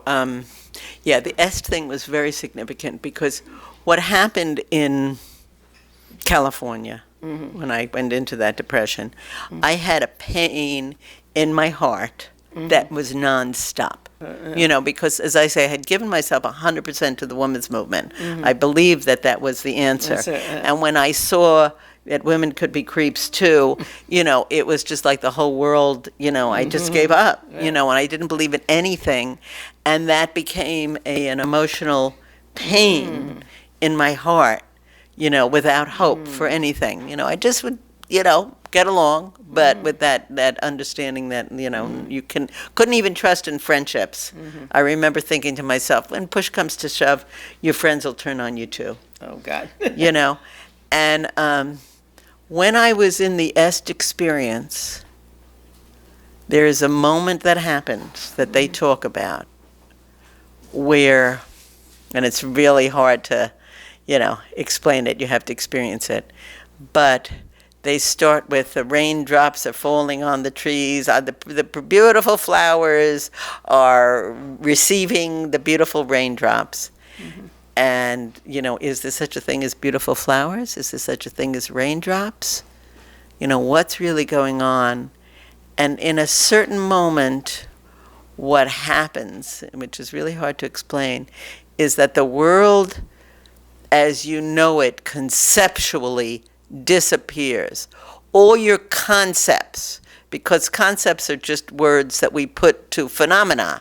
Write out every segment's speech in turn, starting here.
Um, yeah, the Est thing was very significant because what happened in California when I went into that depression, I had a pain in my heart that was nonstop. Because as I say, I had given myself 100% to the women's movement. I believed that that was the answer. That's it, yeah. And when I saw that women could be creeps too, it was just like the whole world, I just gave up, and I didn't believe in anything. And that became an emotional pain in my heart, without hope for anything. I just would, get along, but with that understanding that, you couldn't even trust in friendships. I remember thinking to myself, when push comes to shove, your friends will turn on you too, Oh, God. And when I was in the Est experience, there is a moment that happens that they talk about where, and it's really hard to, explain it. You have to experience it. But they start with the raindrops are falling on the trees, the beautiful flowers are receiving the beautiful raindrops. And, is there such a thing as beautiful flowers? Is there such a thing as raindrops? What's really going on? And in a certain moment, what happens, which is really hard to explain, is that the world as you know it conceptually disappears. All your concepts, because concepts are just words that we put to phenomena.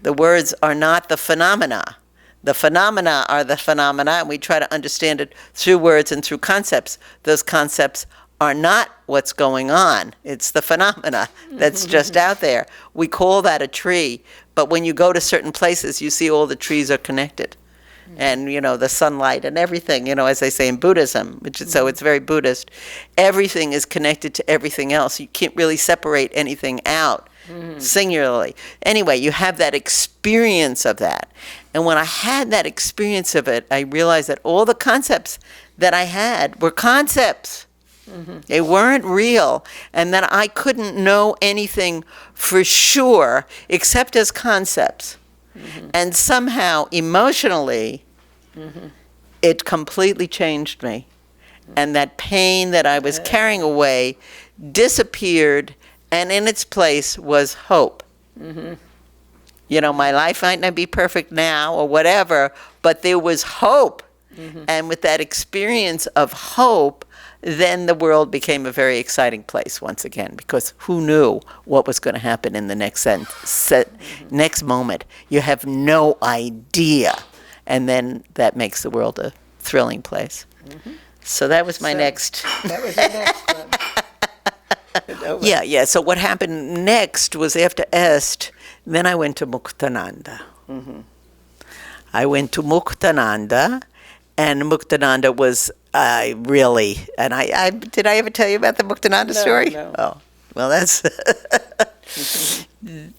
The words are not the phenomena. The phenomena are the phenomena, and we try to understand it through words and through concepts. Those concepts are not what's going on. It's the phenomena that's just out there. We call that a tree, but when you go to certain places, you see all the trees are connected. And, the sunlight and everything, as they say in Buddhism, so it's very Buddhist. Everything is connected to everything else. You can't really separate anything out singularly. Anyway, you have that experience of that. And when I had that experience of it, I realized that all the concepts that I had were concepts. They weren't real, and that I couldn't know anything for sure except as concepts. And somehow, emotionally, it completely changed me. And that pain that I was carrying away disappeared, and in its place was hope. My life might not be perfect now or whatever, but there was hope. And with that experience of hope, then the world became a very exciting place once again, because who knew what was going to happen in the next moment? You have no idea. And then that makes the world a thrilling place. So that was my next. That was your next one. Yeah. So what happened next was after Est, then I went to Muktenanda. I went to Muktenanda, and Muktenanda was really, and I did I ever tell you about the Muktenanda story? No. Oh, well, that's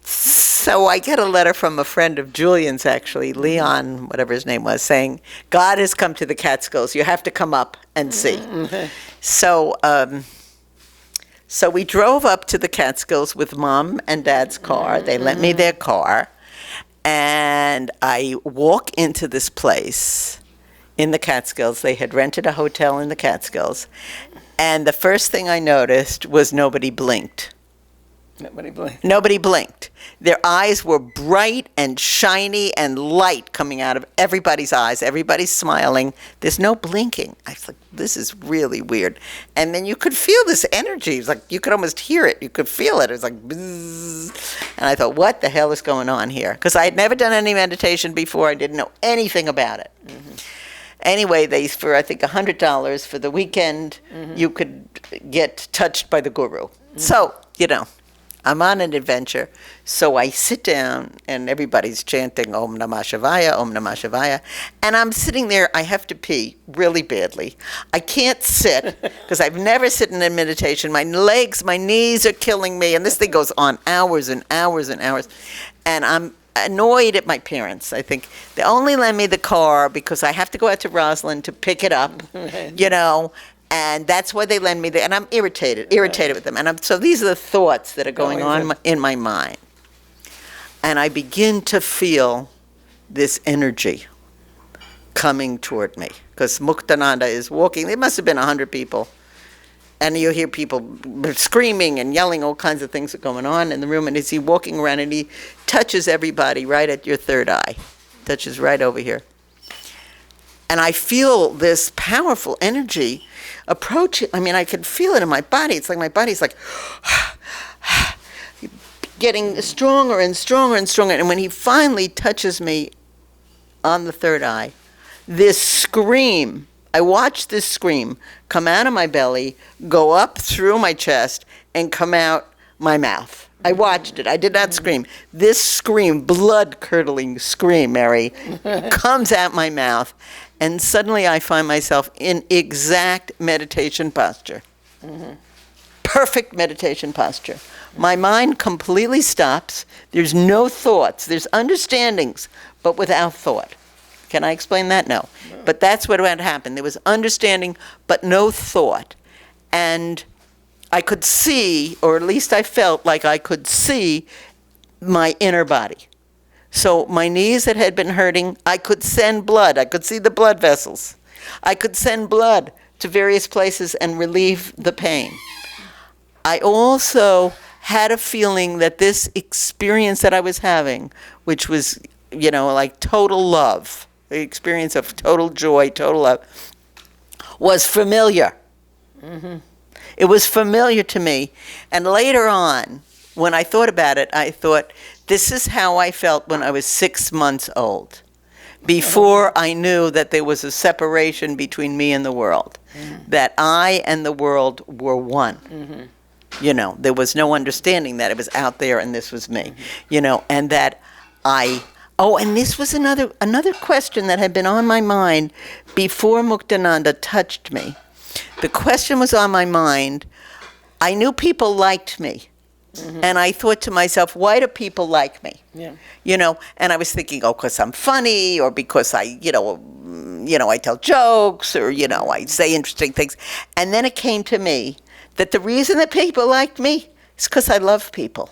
so I get a letter from a friend of Julian's, actually, Leon, whatever his name was, saying, God has come to the Catskills. You have to come up and see. So we drove up to the Catskills with Mom and Dad's car. They lent me their car, and I walk into this place in the Catskills. They had rented a hotel in the Catskills, and the first thing I noticed was nobody blinked. Nobody blinked. Their eyes were bright and shiny and light coming out of everybody's eyes. Everybody's smiling. There's no blinking. I was like, this is really weird. And then you could feel this energy. It was like you could almost hear it. You could feel it. It was like bzzz. And I thought, what the hell is going on here? Because I had never done any meditation before. I didn't know anything about it. Anyway, for I think $100 for the weekend, you could get touched by the guru. So, I'm on an adventure. So I sit down, and everybody's chanting Om Namah Shivaya, Om Namah Shivaya. And I'm sitting there. I have to pee really badly. I can't sit because I've never sitting in meditation. My legs, my knees are killing me. And this thing goes on hours and hours and hours. And I'm annoyed at my parents. I think they only lend me the car because I have to go out to Roslyn to pick it up, and that's why they lend me and I'm irritated with them. And so these are the thoughts that are going on in my mind. and I begin to feel this energy coming toward me. Because Muktenanda is walking, there must have been 100 people. And you hear people screaming and yelling, all kinds of things are going on in the room. And as he walking around, and he touches everybody right at your third eye, touches right over here. And I feel this powerful energy approaching. I mean, I can feel it in my body. It's like my body's like getting stronger and stronger and stronger. And when he finally touches me on the third eye, this scream, I watched this scream come out of my belly, go up through my chest, and come out my mouth. I watched it. I did not scream. This scream, blood-curdling scream, Mary, comes out my mouth, and suddenly I find myself in exact meditation posture. Perfect meditation posture. My mind completely stops. There's no thoughts. There's understandings, but without thought. Can I explain that? No. But that's what had happened. There was understanding, but no thought. And I could see, or at least I felt like I could see my inner body. So my knees that had been hurting, I could send blood. I could see the blood vessels. I could send blood to various places and relieve the pain. I also had a feeling that this experience that I was having, which was, like total love, the experience of total joy, total love, was familiar. It was familiar to me. And later on, when I thought about it, I thought, this is how I felt when I was 6 months old, before I knew that there was a separation between me and the world, that I and the world were one. There was no understanding that it was out there and this was me, and that and this was another question that had been on my mind before Muktenanda touched me. The question was on my mind. I knew people liked me. And I thought to myself, why do people like me? And I was thinking, because I'm funny, or because I tell jokes, or, I say interesting things. And then it came to me that the reason that people liked me is because I love people.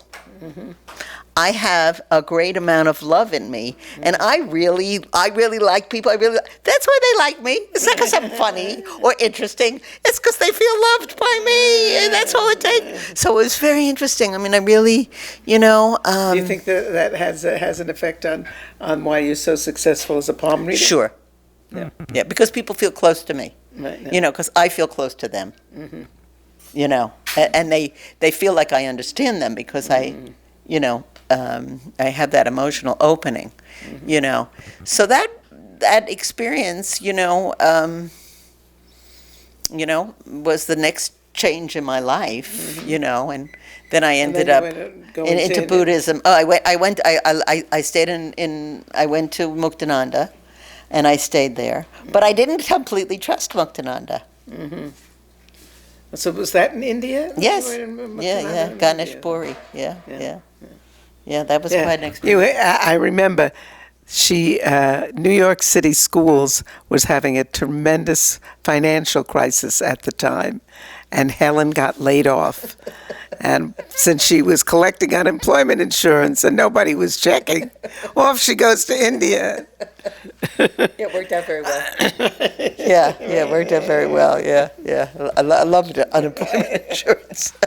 I have a great amount of love in me, and I really like people. That's why they like me. It's not because I'm funny or interesting. It's because they feel loved by me, and that's all it takes. So it was very interesting. I mean, I really, Do you think that has an effect on why you're so successful as a palm reader? Sure. Yeah, because people feel close to me. Right, Because I feel close to them. And they feel like I understand them because I have that emotional opening, So that experience, was the next change in my life, and then I ended up into Buddhism. I went to Muktenanda, and I stayed there, but I didn't completely trust Muktenanda. So was that in India? Yes. Ganesh Puri. Yeah, that was quite an experience. I remember New York City schools was having a tremendous financial crisis at the time, and Helen got laid off. And since she was collecting unemployment insurance and nobody was checking, off she goes to India. It worked out very well. It worked out very well. Yeah. I loved unemployment insurance.